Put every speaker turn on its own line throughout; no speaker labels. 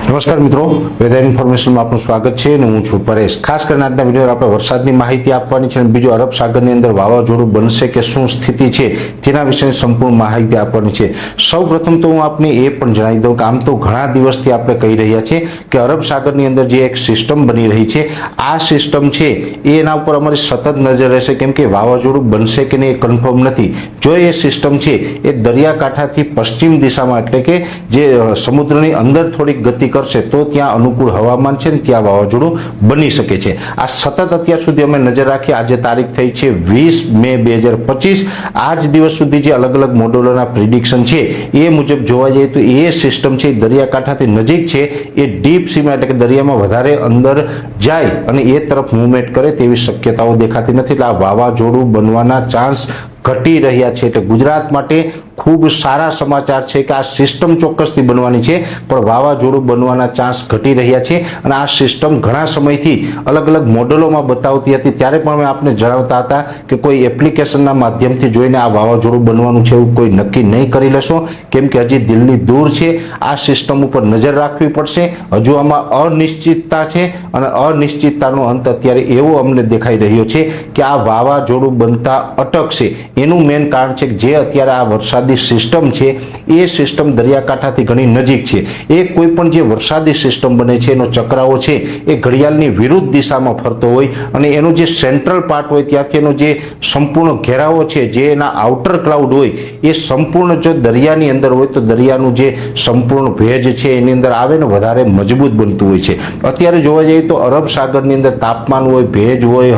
નમસ્કાર મિત્રો, વેધર ઇન્ફોર્મેશનમાં આપનું સ્વાગત છે અને હું છું પરેશ। ખાસ કરીને આજના વિડીયોમાં આપણે વરસાદની માહિતી આપવાની છે અને બીજું અરબ સાગરની અંદર વાવાઝોડું બનશે કે શું સ્થિતિ છે તેના વિશેની સંપૂર્ણ માહિતી આપવાની છે। સૌપ્રથમ તો હું આપને એ પણ જણાવી દઉં કે આમ તો ઘણા દિવસથી આપણે કહી રહ્યા છીએ કે અરબ સાગરની અંદર જે એક સિસ્ટમ બની રહી છે, આ સિસ્ટમ છે એના ઉપર અમારી સતત નજર રહેશે, કેમ કે વાવાઝોડું બનશે કે નહીં એ કન્ફર્મ નથી। જો એ સિસ્ટમ છે એ દરિયાકાંઠાથી પશ્ચિમ દિશામાં એટલે કે જે સમુદ્રની અંદર થોડીક ગતિ કરશે તો ત્યાં અનુકૂળ હવામાન છે ને ત્યાં વાવાઝોડું બની શકે છે। આ સતત અત્યાર સુધી અમે નજર રાખી, આજે તારીખ થઈ છે 20 મે 2025। આજ દિવસ સુધી જે અલગ અલગ મોડેલોના પ્રિડિક્શન છે એ મુજબ જોવા જઈએ તો એ સિસ્ટમ છે દરિયાકાંઠાથી નજીક છે, એ ડીપ સીમાં એટલે કે દરિયામાં વધારે અંદર જાય અને એ તરફ મૂવમેન્ટ કરે તેવી શક્યતાઓ દેખાતી નથી। એટલે આ વાવાઝોડું બનવાના ચાન્સ ઘટી રહ્યા છે। એટલે ગુજરાત માટે ખૂબ સારા સમાચાર છે કે આ સિસ્ટમ ચોક્કસથી બનવાની છે, પણ વાવાઝોડું બનવાના ચાન્સ ઘટી રહ્યા છે। અને આ સિસ્ટમ ઘણા સમયથી અલગ અલગ મોડેલોમાં બતાવતી હતી, ત્યારે પણ અમે આપને જણાવતા હતા કે કોઈ એપ્લિકેશનના માધ્યમથી જોઈને આ વાવાઝોડું બનવાનું છે એવું કોઈ નક્કી નહીં કરી લેશો, કેમ કે હજી દિલ્હી દૂર છે। આ સિસ્ટમ ઉપર નજર રાખવી પડશે, હજુ આમાં અનિશ્ચિતતા છે અને અનિશ્ચિતતાનો અંત અત્યારે એવો અમને દેખાઈ રહ્યો છે કે આ વાવાઝોડું બનતા અટકશે। એનું મેઇન કારણ છે કે જે અત્યારે આ વરસાદી સિસ્ટમ છે એ સિસ્ટમ દરિયાકાંઠાથી ઘણી નજીક છે। એ કોઈ પણ જે વરસાદી સિસ્ટમ બને છે એનો ચક્રાવો છે એ ઘડિયાળની વિરુદ્ધ દિશામાં ફરતો હોય અને એનો જે સેન્ટ્રલ પાર્ટ હોય ત્યાંથી એનો જે સંપૂર્ણ ઘેરાવો છે, જે એના આઉટર ક્લાઉડ હોય એ સંપૂર્ણ જો દરિયાની અંદર હોય તો દરિયાનું જે સંપૂર્ણ ભેજ છે એની અંદર આવે ને વધારે મજબૂત બનતું હોય છે। અત્યારે જોવા જઈએ તો અરબ સાગરની અંદર તાપમાન હોય, ભેજ હોય,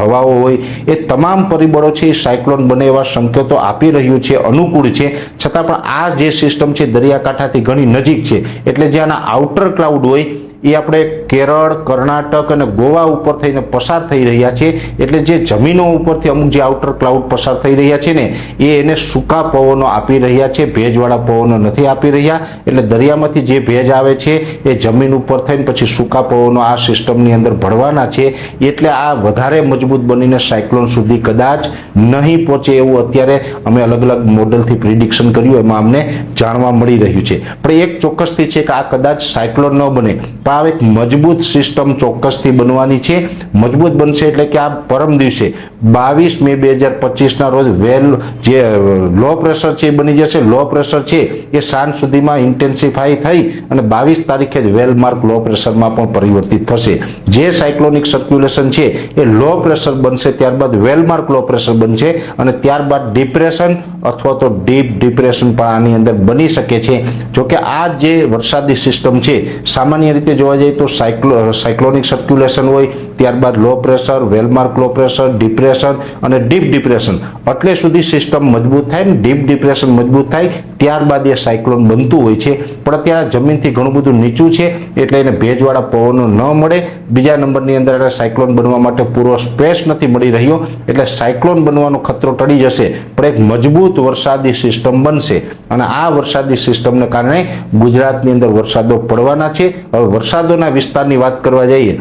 હવાઓ હોય, એ તમામ પરિબળો છે એ સાયક્લોન બને એવા સંકેતો આપી રહ્યું છે, અનુકૂળ છે। છતાં પણ આ જે સિસ્ટમ છે દરિયાકાંઠાથી ઘણી નજીક છે, એટલે જ્યાંના આઉટર ક્લાઉડ હોય એ આપણે કેરળ, કર્ણાટક અને ગોવા ઉપર થઈને પસાર થઈ રહ્યા છે। એટલે જે જમીનો ઉપરથી અમુક જે આઉટર ક્લાઉડ પસાર થઈ રહ્યા છે ને એ એને સૂકા પવનો આપી રહ્યા છે, ભેજવાળા પવનો નથી આપી રહ્યા। એટલે દરિયામાંથી જે ભેજ આવે છે એ જમીન ઉપર થઈને પછી સૂકા પવનો આ સિસ્ટમની અંદર ભળવાના છે, એટલે આ વધારે મજબૂત બનીને સાયક્લોન સુધી કદાચ નહીં પહોંચે એવું અત્યારે અમે અલગ અલગ મોડેલથી પ્રિડિક્શન કર્યું એમાં અમને જાણવા મળી રહ્યું છે। પણ એક ચોક્કસથી છે કે આ કદાચ સાયક્લોન ન બને, પણ એક મજબૂત સિસ્ટમ ચોક્કસથી બનવાની છે। મજબૂત બનશે એટલે કે આ પરમ દિવસે 22 મે 2025 ના રોજ વેલ જે લો પ્રેશર છે એ બની જશે। લો પ્રેશર છે એ સાંજ સુધીમાં ઇન્ટેન્સિફાઈ થઈ અને 22 તારીખે જ વેલમાર્ક લો પ્રેશરમાં પણ પરિવર્તિત થશે। જે સાયક્લોનિક સર્ક્યુલેશન છે એ લો પ્રેશર બનશે, ત્યારબાદ વેલમાર્ક લો પ્રેશર બનશે અને ત્યારબાદ ડિપ્રેશન અથવા તો ડીપ ડિપ્રેશન પણ આની અંદર બની શકે છે। જોકે આ જે વરસાદી સિસ્ટમ છે સામાન્ય રીતે જોવા જઈએ તો સાયક્લોનિક સર્ક્યુલેશન હોય, ત્યારબાદ low pressure, well-marked low pressure, depression અને ડીપ ડિપ્રેશન, એટલે સુધી સિસ્ટમ મજબૂત થાય ને ડીપ ડિપ્રેશન મજબૂત થાય ત્યારબાદ એ સાયક્લોન બનતું હોય છે। પણ અત્યારે જમીનથી ઘણું બધું નીચું છે એટલે એને ભેજવાળા પવનો ન મળે, બીજા નંબરની અંદર સાયક્લોન બનવા માટે પૂરો સ્પેસ નથી મળી રહ્યો, એટલે સાયક્લોન બનવાનો ખતરો ટળી જશે પણ એક મજબૂત વરસાદી સિસ્ટમ બનશે અને આ વરસાદી સિસ્ટમને કારણે ગુજરાતની અંદર વરસાદો પડવાના છે। હવે વરસાદોના વિસ્તારની વાત કરવા જઈએ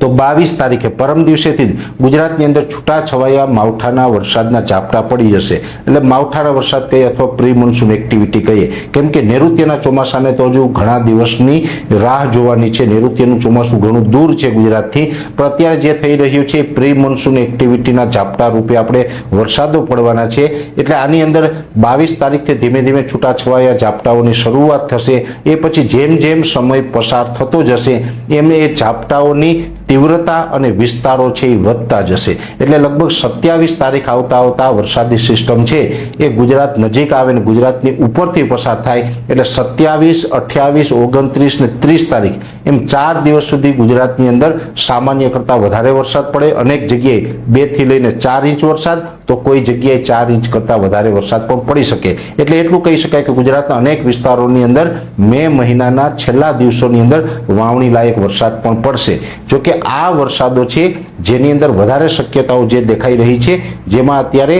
તો 22 તારીખે પરમ દિવસેથી જ ગુજરાતની અંદર છૂટાછવાયા માવઠાના વરસાદના ઝાપટા પડી જશે। એટલે માવઠાના વરસાદ કહીએ અથવા પ્રી મોન્સૂન એક્ટિવિટી કહીએ, કેમ કે નૈઋત્યના ચોમાસાને તો હજુ ઘણા દિવસની રાહ જોવાની છે। નૈઋત્યનું ચોમાસું ઘણું દૂર છે ગુજરાતથી, પણ અત્યારે જે થઈ રહ્યું છે પ્રી મોન્સૂન એક્ટિવિટીના ઝાપટા રૂપે આપણે વરસાદો પડવાના છે। એટલે આની અંદર 22 તારીખથી ધીમે ધીમે છૂટાછવાયા ઝાપટાઓની શરૂઆત થશે। એ પછી જેમ જેમ સમય પસાર થતો જશે એમ એ ઝાપટાઓની તીવ્રતા અને વિસ્તારો છે એ વધતા જશે। એટલે લગભગ 27 તારીખ આવતા વરસાદી સિસ્ટમ છે એ ગુજરાત નજીક આવે ને ગુજરાતની ઉપરથી પસાર થાય, એટલે 27, 28, 29 ને 30 તારીખ એમ 4 દિવસ સુધી ગુજરાતની અંદર સામાન્ય કરતા વધારે વરસાદ પડે। અનેક જગ્યાએ 2 થી લઈને 4 ઇંચ વરસાદ, તો કોઈ જગ્યાએ 4 ઇંચ કરતા વધારે વરસાદ પણ પડી શકે। એટલે એટલું કહી શકાય કે ગુજરાતના અનેક વિસ્તારોની અંદર મે મહિનાના છેલ્લા દિવસોની અંદર વાવણી લાયક વરસાદ પણ પડશે। જોકે આ વરસાદો છે જેની અંદર વધારે શક્યતાઓ જે દેખાઈ રહી છે, જેમાં અત્યારે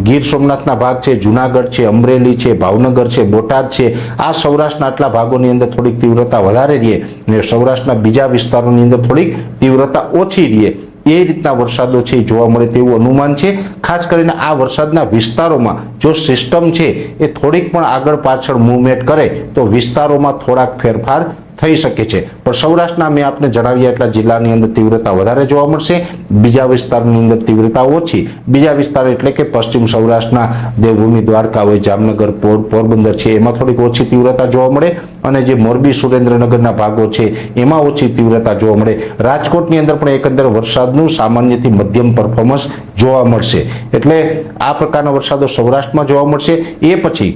ગીર સોમનાથના ભાગ છે, જુનાગઢ છે, અમરેલી છે, ભાવનગર છે, બોટાદ છે, આ સૌરાષ્ટ્રના આટલા ભાગોની અંદર થોડીક તીવ્રતા વધારે રહે અને સૌરાષ્ટ્રના બીજા વિસ્તારોની અંદર થોડીક તીવ્રતા ઓછી રહે। એ રીતના વરસાદો છે એ જોવા મળે તેવું અનુમાન છે. ખાસ કરીને આ વરસાદના વિસ્તારોમાં જો સિસ્ટમ છે એ થોડીક પણ આગળ પાછળ મૂવમેન્ટ કરે તો વિસ્તારોમાં થોડાક ફેરફાર થઈ શકે છે. પણ સૌરાષ્ટ્રના મેં આપને જણાવ્યા એટલા જિલ્લાની અંદર તીવ્રતા વધારે જોવા મળશે, બીજા વિસ્તારની અંદર તીવ્રતા ઓછી. બીજા વિસ્તાર એટલે કે પશ્ચિમ સૌરાષ્ટ્રના દેવભૂમિ દ્વારકા હોય, જામનગર, પોરબંદર છે એમાં થોડીક ઓછી તીવ્રતા જોવા મળે અને જે મોરબી સુરેન્દ્રનગરના ભાગો છે એમાં ઓછી તીવ્રતા જોવા મળે. રાજકોટની અંદર પણ એકંદરે વરસાદનું સામાન્યથી મધ્યમ પરફોર્મન્સ જોવા મળશે. એટલે આ પ્રકારના વરસાદો સૌરાષ્ટ્રમાં જોવા મળશે. એ પછી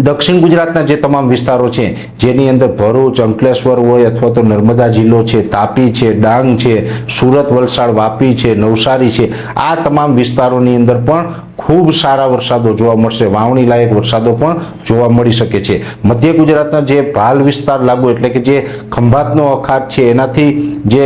દક્ષિણ ગુજરાતના જે તમામ વિસ્તારો છે જેની અંદર ભરૂચ, અંકલેશ્વર હોય અથવા તો નર્મદા જિલ્લો છે, તાપી છે, ડાંગ છે, સુરત, વલસાડ, વાપી છે, નવસારી છે, આ તમામ વિસ્તારોની અંદર પણ ખૂબ સારા વરસાદો જોવા મળશે. વાવણી લાયક વરસાદો પણ જોવા મળી શકે છે. મધ્ય ગુજરાતના જે ભાલ વિસ્તાર લાગુ એટલે કે જે ખંભાતનો અખાત છે એનાથી જે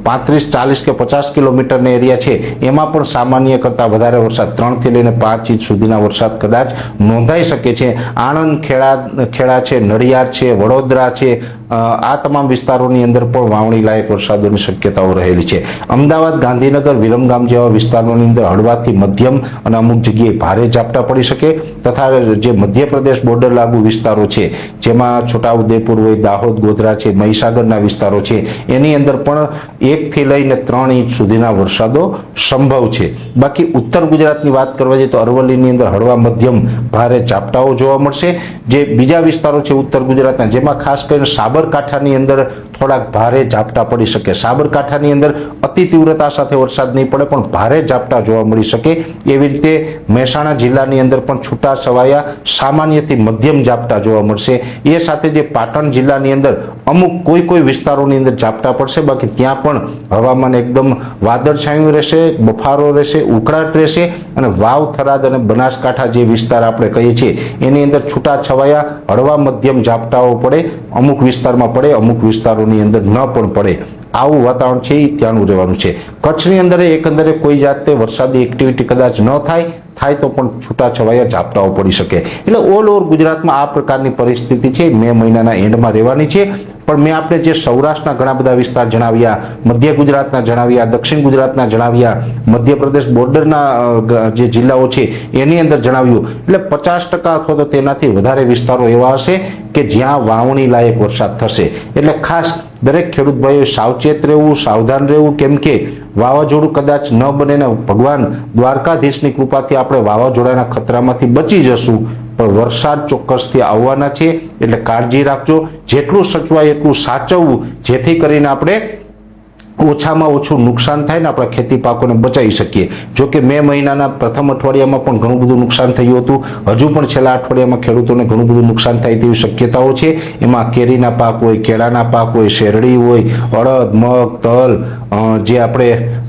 35, 40 કે 50 કિલોમીટરના એરિયા છે એમાં પણ સામાન્ય કરતા વધારે વરસાદ 3 થી લઈને 5 ઇંચ સુધીના વરસાદ કદાચ નોંધાઈ શકે છે. આણંદ, ખેડા છે, નડિયાદ છે, વડોદરા છે, આ તમામ વિસ્તારોની અંદર પણ વાવણી લાયક વરસાદોની શક્યતાઓ રહેલી છે. અમદાવાદ, ગાંધીનગર, વિરમગામ જેવા વિસ્તારોની અંદર હળવાથી મધ્યમ અને અમુક જગ્યાએ ભારે ઝાપટા પડી શકે. તથા જે મધ્યપ્રદેશ બોર્ડર લાગુ વિસ્તારો છે જેમાં છોટાઉદેપુર હોય, દાહોદ, ગોધરા છે, મહીસાગરના વિસ્તારો છે એની અંદર પણ 1 થી લઈને 3 ઇંચ સુધીના વરસાદો સંભવ છે. બાકી ઉત્તર ગુજરાતની વાત કરવા જઈએ તો અરવલ્લીની અંદર હળવા મધ્યમ ભારે ઝાપટાઓ જોવા મળશે. જે બીજા વિસ્તારો છે ઉત્તર ગુજરાતના જેમાં ખાસ કરીને સાબરકાંઠાની અંદર થોડાક ભારે ઝાપટા પડી શકે. સાબરકાંઠાની અંદર અતિ તીવ્રતા સાથે વરસાદ નહીં પડે પણ ભારે ઝાપટા જોવા મળી શકે. એવી રીતે મહેસાણા જિલ્લાની અંદર પણ છૂટા છવાયા સામાન્યથી મધ્યમ ઝાપટા જોવા મળશે. એ સાથે જે પાટણ જિલ્લાની અંદર અમુક કોઈ વિસ્તારોની અંદર ઝાપટા પડશે. બાકી ત્યાં પણ હવામાન એકદમ વાદળછાયું રહેશે, બફારો રહેશે, ઉકળાટ રહેશે અને વાવ, થરાદ અને બનાસકાંઠા જે વિસ્તાર આપણે કહીએ છીએ એની અંદર છૂટા છવાયા હળવા મધ્યમ ઝાપટાઓ પડે. અમુક વિસ્તારમાં પડે, અમુક વિસ્તારોની અંદર ન પણ પડે. આવું વાતાવરણ છે એ ત્યાંનું રહેવાનું છે. કચ્છની અંદર એકંદરે કોઈ જાતે વરસાદી એક્ટિવિટી કદાચ ન થાય તો પણ છૂટા છવાયા ઝાપટાઓ પડી શકે. એટલે ઓલ ઓવર ગુજરાતમાં આ પ્રકારની પરિસ્થિતિ છે મે મહિનાના એન્ડમાં રહેવાની છે. પણ મેં આપણે જે સૌરાષ્ટ્રના ઘણા બધા વિસ્તાર જણાવ્યા, મધ્ય ગુજરાતના જણાવ્યા, દક્ષિણ ગુજરાતના જણાવ્યા, મધ્યપ્રદેશ બોર્ડરના જે જિલ્લાઓ છે એની અંદર જણાવ્યું. એટલે 50% અથવા તો તેનાથી વધારે વિસ્તારો એવા હશે કે જ્યાં વાવણી લાયક વરસાદ થશે. એટલે ખાસ દરેક ખેડૂત ભાઈઓ સાવચેત રહેવું, સાવધાન રહેવું. કેમ કે વાવાઝોડું કદાચ ન બને ને ભગવાન દ્વારકાધીશની કૃપાથી આપણે વાવાઝોડાના ખતરામાંથી બચી જશું પણ વરસાદ ચોક્કસથી આવવાના છે. એટલે કાળજી રાખજો. જેટલું સચવાય એટલું સાચવવું જેથી કરીને આપણે ઓછામાં ઓછું નુકસાન થાય ને આપણા ખેતી પાકોને બચાવી શકીએ. જો કે મે મહિનાના પ્રથમ અઠવાડિયામાં પણ ઘણું બધું નુકસાન થયું હતું. હજુ પણ છેલ્લા અઠવાડિયામાં ખેડૂતોને ઘણું બધું નુકસાન થાય તેવી શક્યતાઓ છે. એમાં કેરીના પાક હોય, કેળાના પાક હોય, શેરડી હોય, અડદ, મગ, તલ, જે આપણે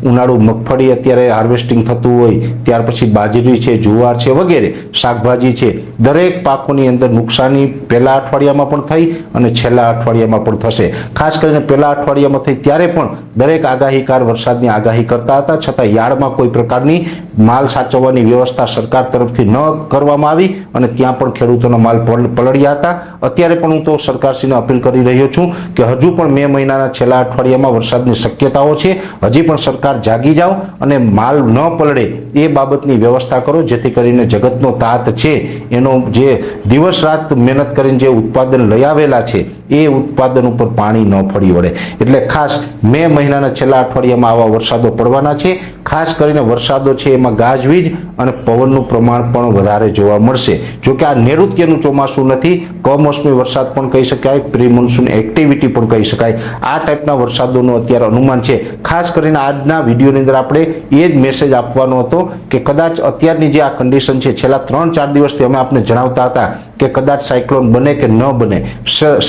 ઉનાળુ મગફળી અત્યારે હાર્વેસ્ટિંગ થતું હોય, ત્યાર પછી બાજરી છે, જુવાર છે વગેરે શાકભાજી છે, દરેક પાકોની અંદર નુકસાની પહેલા અઠવાડિયામાં પણ થઈ અને છેલ્લા અઠવાડિયામાં પણ થશે. ખાસ કરીને પહેલા અઠવાડિયામાં થઈ ત્યારે પણ દરેક આગાહીકાર વરસાદની આગાહી કરતા હતા, છતાં યાર્ડમાં કોઈ પ્રકારની માલ સાચવવાની વ્યવસ્થા સરકાર તરફથી ન કરવામાં આવી અને ત્યાં પણ ખેડૂતોનો માલ પલળ્યા હતા. અત્યારે પણ હું તો સરકારશ્રીને અપીલ કરી રહ્યો છું કે હજુ પણ મે મહિનાના છેલ્લા અઠવાડિયામાં વરસાદની શક્યતાઓ છે. હજી પણ સરકાર જાગી જાઓ અને માલ ન પલળે એ બાબતની વ્યવસ્થા કરો જેથી કરીને જગતનો તાત છે એનો જે દિવસ રાત મહેનત કરીને જે ઉત્પાદન લઈ આવેલા છે એ ઉત્પાદન ઉપર પાણી ન ફરી વળે. એટલે ખાસ મે મહિનાના છેલ્લા અઠવાડિયામાં આવા વરસાદો પડવાના છે. ખાસ કરીને વરસાદો છે એમાં ગાજવીજ અને પવનનું પ્રમાણ પણ વધારે જોવા મળશે. જોકે આ નૈઋત્યનું ચોમાસું નથી, કમોસમી વરસાદ પણ કહી શકાય, પ્રી મોન્સૂન એક્ટિવિટી પણ કહી શકાય. આ ટાઈપના વરસાદોનું અત્યારે અનુમાન છે. ખાસ કરીને આજના વિડીયોની અંદર આપણે એ જ મેસેજ આપવાનો હતો કે કદાચ અત્યારની જે આ કન્ડિશન છે છેલ્લા 3-4 દિવસથી અમે આપને જણાવતા હતા કે કદાચ સાયક્લોન બને કે ન બને.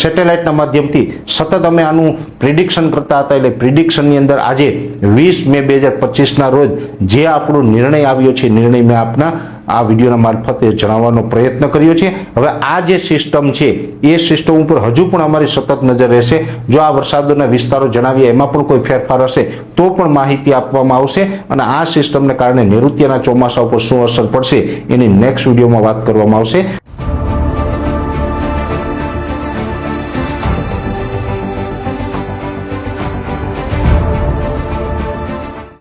સેટેલાઇટના માધ્યમથી સતત અમે આનું પ્રિડિક્શન કરતા હતા. એટલે પ્રિડિક્શનની અંદર આજે 20 મે 2025ના રોજ જે આપણો નિર્ણય આવ્યો છે, નિર્ણય મેં આપના આ વિડીયોના મારફતે જણાવવાનો પ્રયત્ન કર્યો છે. હવે આ જે સિસ્ટમ છે એ સિસ્ટમ ઉપર હજુ પણ અમારી સતત નજર રહેશે. જો આ વરસાદોના વિસ્તારો જણાવીએ એમાં પણ કોઈ ફેરફાર હશે તો પણ માહિતી આપવામાં આવશે અને આ સિસ્ટમને કારણે નૈઋત્યના ચોમાસા ઉપર શું અસર પડશે એની નેક્સ્ટ વિડીયોમાં વાત કરવામાં આવશે.